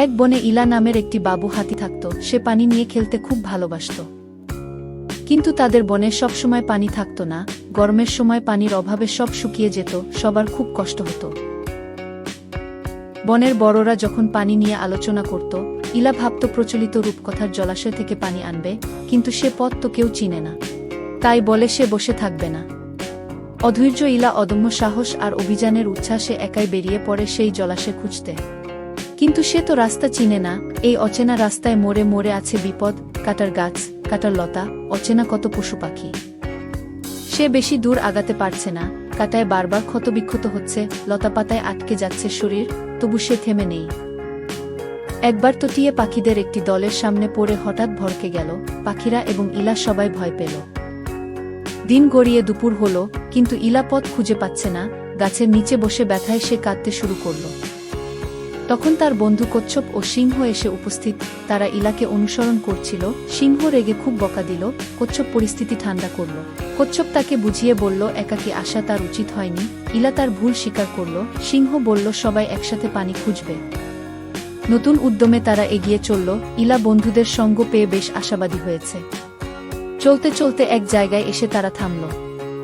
এক বনে ইলা নামের একটি বাবু হাতি থাকত। সে পানি নিয়ে খেলতে খুব ভালোবাসত। কিন্তু তাদের বনে সবসময় পানি থাকত না। গরমের সময় পানির অভাবে সব শুকিয়ে যেত, সবার খুব কষ্ট হতো। বনের বড়রা যখন পানি নিয়ে আলোচনা করত, ইলা ভাবত প্রচলিত রূপকথার জলাশয় থেকে পানি আনবে, কিন্তু সে পথ তো কেউ চিনে না। তাই বলে সে বসে থাকবে না। অধৈর্য ইলা অদম্য সাহস আর অভিযানের উচ্ছ্বাসে একাই বেরিয়ে পড়ে সেই জলাশয় খুঁজতে। কিন্তু সে তো রাস্তা চিনে না। এই অচেনা রাস্তায় মোড়ে মোড়ে আছে বিপদ, কাটার গাছ, কাটার লতা, অচেনা কত পশু পাখি। সে বেশি দূর আগাতে পারছে না। কাটায় বারবার ক্ষতবিক্ষত হচ্ছে, লতাপাতায় আটকে যাচ্ছে শরীর, তবু সে থেমে নেই। একবার তো টিয়ে পাখিদের একটি দলের সামনে পড়ে হঠাৎ ভড়কে গেল। পাখিরা এবং ইলা সবাই ভয় পেল। দিন গড়িয়ে দুপুর হলো, কিন্তু ইলা পথ খুঁজে পাচ্ছে না। গাছের নিচে বসে ব্যথায় সে কাঁদতে শুরু করল। তখন তার বন্ধু কচ্ছপ ও সিংহ এসে উপস্থিত। তারা ইলাকে অনুসরণ করছিল। সিংহ রেগে খুব বকা দিল। কচ্ছপ পরিস্থিতি ঠান্ডা করল। কচ্ছপ তাকে বুঝিয়ে বলল একাকী আসা তার উচিত হয়নি। ইলা তার ভুল স্বীকার করল। সিংহ বলল সবাই একসাথে পানি খুঁজবে। নতুন উদ্যমে তারা এগিয়ে চলল। ইলা বন্ধুদের সঙ্গ পেয়ে বেশ আশাবাদী হয়েছে। চলতে চলতে এক জায়গায় এসে তারা থামল।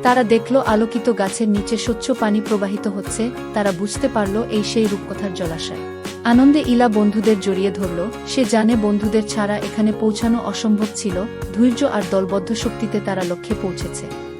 তারা দেখল আলোকিত গাছের নিচে স্বচ্ছ পানি প্রবাহিত হচ্ছে। তারা বুঝতে পারল এই সেই রূপকথার জলাশয়। আনন্দে ইলা বন্ধুদের জড়িয়ে ধরল। সে জানে বন্ধুদের ছাড়া এখানে পৌঁছানো অসম্ভব ছিল। ধৈর্য আর দলবদ্ধ শক্তিতে তারা লক্ষ্যে পৌঁছেছে।